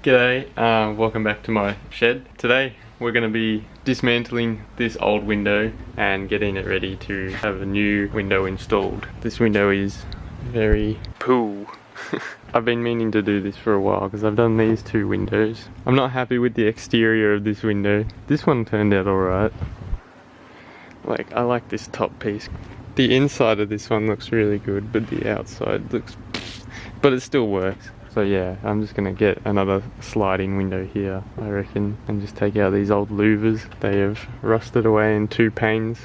G'day, welcome back to my shed. Today we're going to be dismantling this old window and getting it ready to have a new window installed. This window is very poo. I've been meaning to do this for a while because I've done these two windows. I'm not happy with the exterior of this window. This one turned out alright. Like, I like this top piece. The inside of this one looks really good, but the outside looks... but it still works. So yeah, I'm just gonna get another sliding window here, I reckon, and just take out these old louvers. They have rusted away and two panes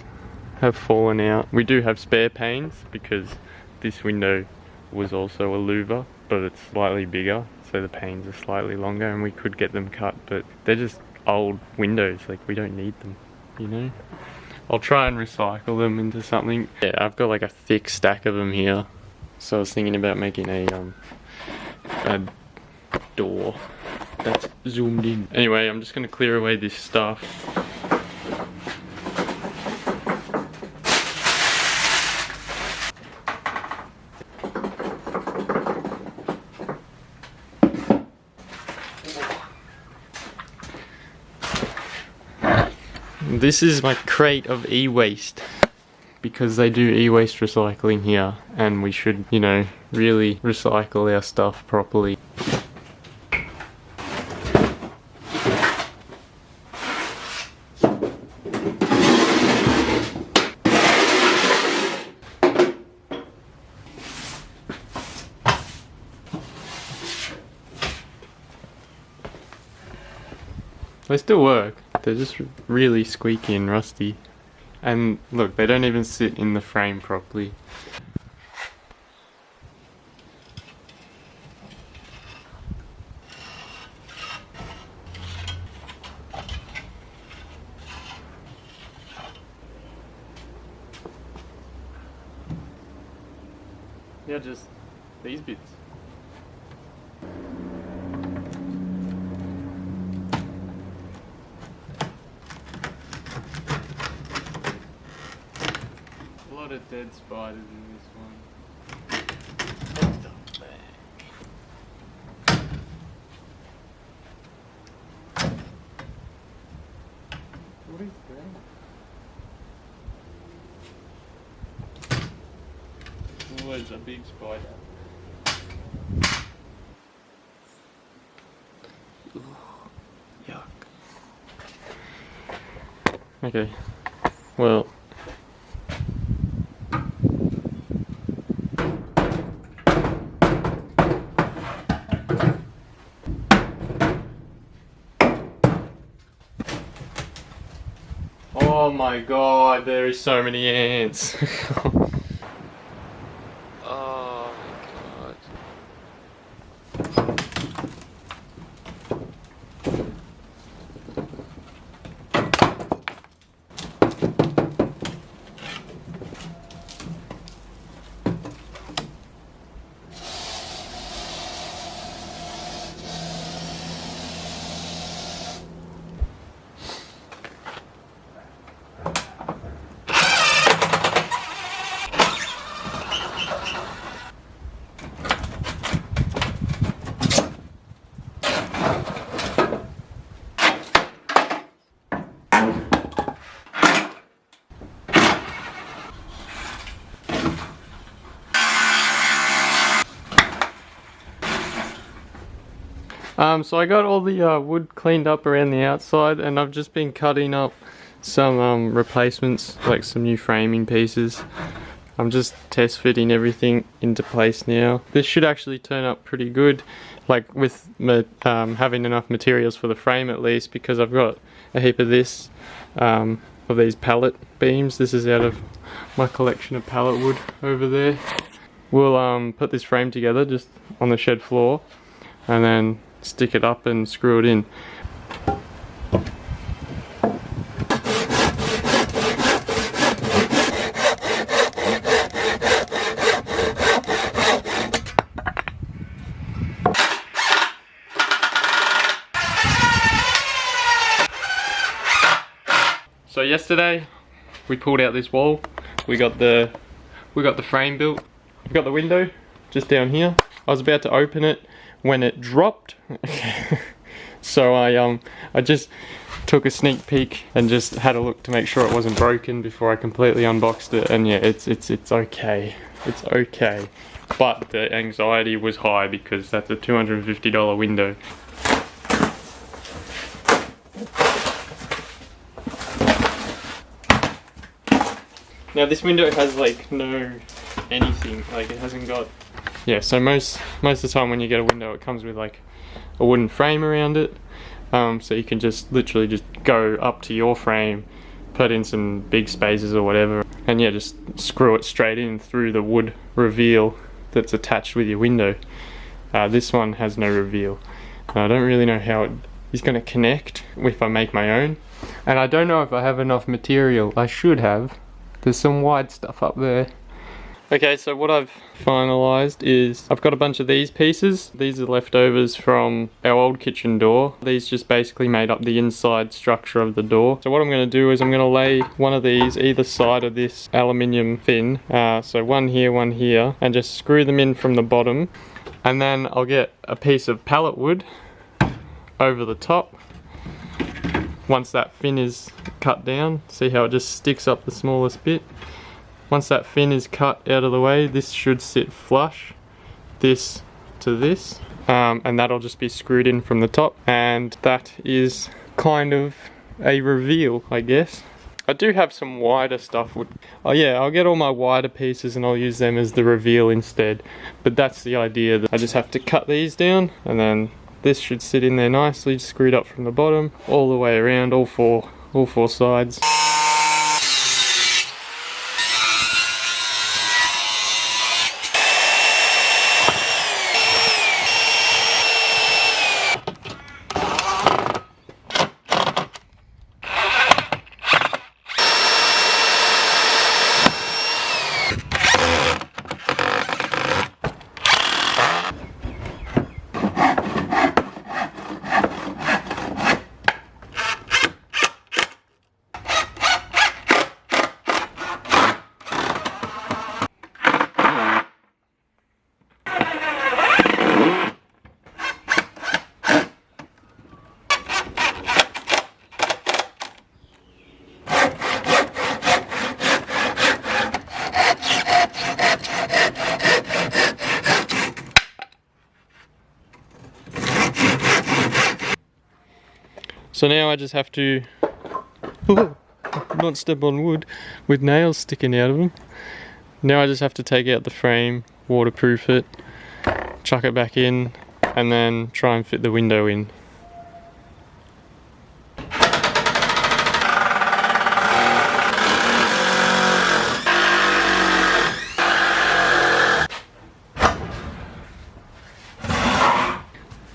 have fallen out. We do have spare panes because this window was also a louver, but it's slightly bigger, so the panes are slightly longer and we could get them cut, but they're just old windows, like we don't need them, you know? I'll try and recycle them into something. Yeah, I've got like a thick stack of them here, so I was thinking about making a door that's zoomed in. Anyway, I'm just going to clear away this stuff. This is my crate of e-waste, because they do e-waste recycling here, and we should, you know, really recycle our stuff properly. They still work, they're just really squeaky and rusty. And look, they don't even sit in the frame properly. Yeah, just these bits. A lot of dead spiders in this one. What is that? Always a big spider. Ooh, yuck. Okay, well. Oh my god, there is so many ants. Oh my god. So I got all the wood cleaned up around the outside, and I've just been cutting up some replacements, like some new framing pieces. I'm just test fitting everything into place now. This should actually turn up pretty good, like with having enough materials for the frame at least, because I've got a heap of this, of these pallet beams. This is out of my collection of pallet wood over there. We'll put this frame together just on the shed floor, and then stick it up and screw it in. So yesterday we pulled out this wall. We got the frame built. We got the window just down here. I was about to open it when it dropped. So I just took a sneak peek and just had a look to make sure it wasn't broken before I completely unboxed it, and yeah, it's okay. It's okay. But the anxiety was high because that's a $250 window. Now this window has like no anything, like it hasn't got, yeah, so most of the time when you get a window it comes with like a wooden frame around it, so you can just literally just go up to your frame, put in some big spaces or whatever, and yeah, just screw it straight in through the wood reveal that's attached with your window. This one has no reveal. I don't really know how it is going to connect if I make my own, and I don't know if I have enough material. I should have. There's some wide stuff up there. Okay, so what I've finalised is I've got a bunch of these pieces. These are leftovers from our old kitchen door. These just basically made up the inside structure of the door. So what I'm going to do is I'm going to lay one of these either side of this aluminium fin. So one here, and just screw them in from the bottom. And then I'll get a piece of pallet wood over the top. Once that fin is cut down, see how it just sticks up the smallest bit? Once that fin is cut out of the way, this should sit flush, this to this, and that'll just be screwed in from the top, and that is kind of a reveal, I guess. I do have some wider stuff. Oh yeah, I'll get all my wider pieces and I'll use them as the reveal instead, but that's the idea. That I just have to cut these down, and then this should sit in there nicely, screwed up from the bottom, all the way around, all four sides. So now I just have to not step on wood with nails sticking out of them. Now I just have to take out the frame, waterproof it, chuck it back in, and then try and fit the window in.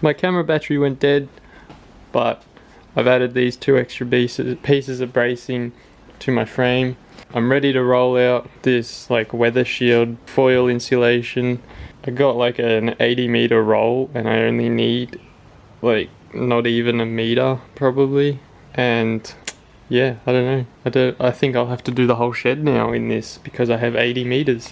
My camera battery went dead, but I've added these two extra pieces of bracing to my frame. I'm ready to roll out this like weather shield foil insulation. I got like an 80 meter roll and I only need like not even a meter probably. And yeah, I don't know. I think I'll have to do the whole shed now in this because I have 80 meters.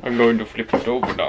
I'm going to flip it over now.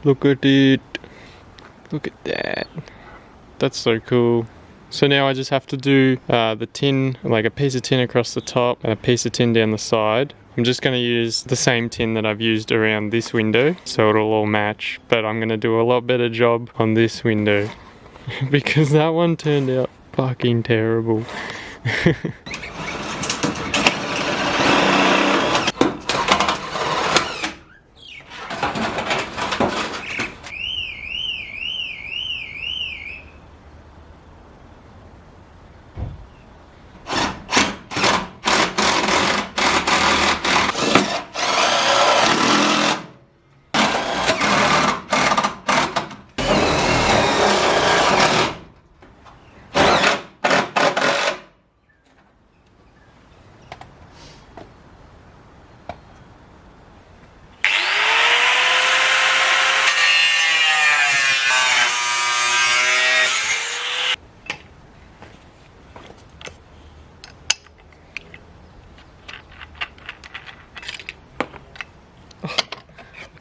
Look at it. Look at that. That's so cool. So now I just have to do the tin, like a piece of tin across the top and a piece of tin down the side. I'm just going to use the same tin that I've used around this window so it'll all match, but I'm going to do a lot better job on this window because that one turned out fucking terrible.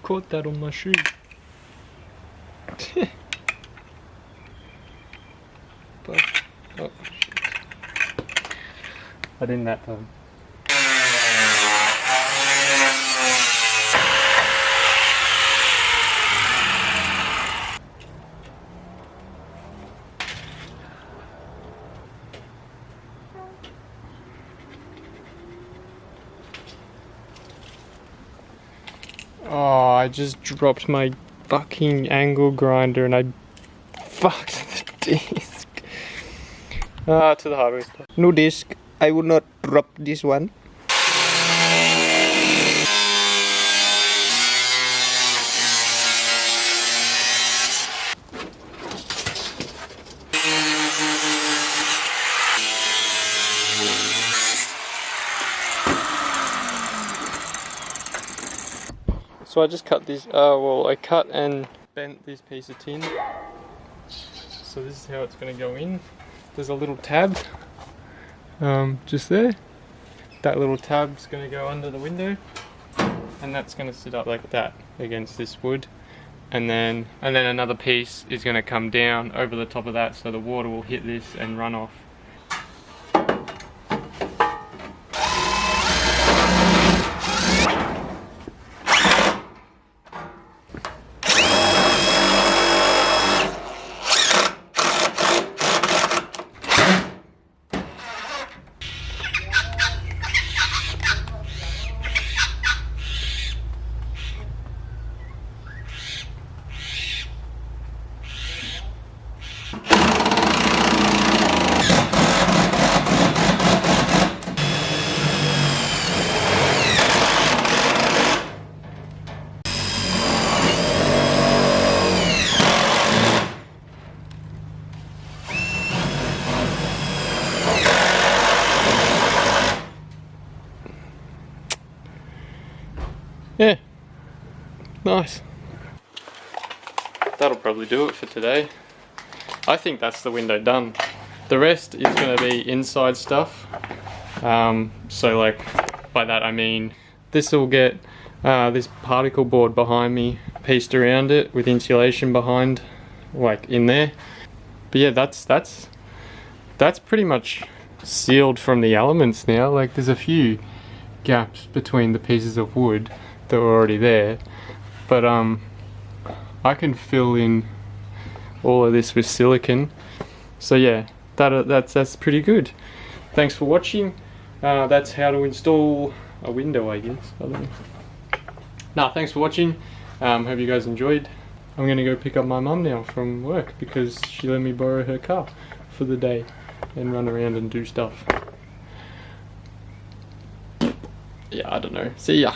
Caught that on my shoe. But, oh shit. I didn't that time. Oh, I just dropped my fucking angle grinder and I fucked the disc. To the hardware store. No disc. I would not drop this one. So I just cut this, well I cut and bent this piece of tin. So this is how it's going to go in. There's a little tab, just there. That little tab's going to go under the window. And that's going to sit up like that against this wood. And then another piece is going to come down over the top of that so the water will hit this and run off. Yeah, nice. That'll probably do it for today. I think that's the window done. The rest is going to be inside stuff. So like, by that I mean, this will get this particle board behind me pieced around it with insulation behind, like in there. But yeah, that's pretty much sealed from the elements now. Like there's a few gaps between the pieces of wood that were already there, but I can fill in all of this with silicone. So yeah, that's pretty good. Thanks for watching. That's how to install a window, I guess. I don't know. Nah, thanks for watching. Hope you guys enjoyed. I'm gonna go pick up my mum now from work because she let me borrow her car for the day and run around and do stuff. Yeah, I don't know. See ya.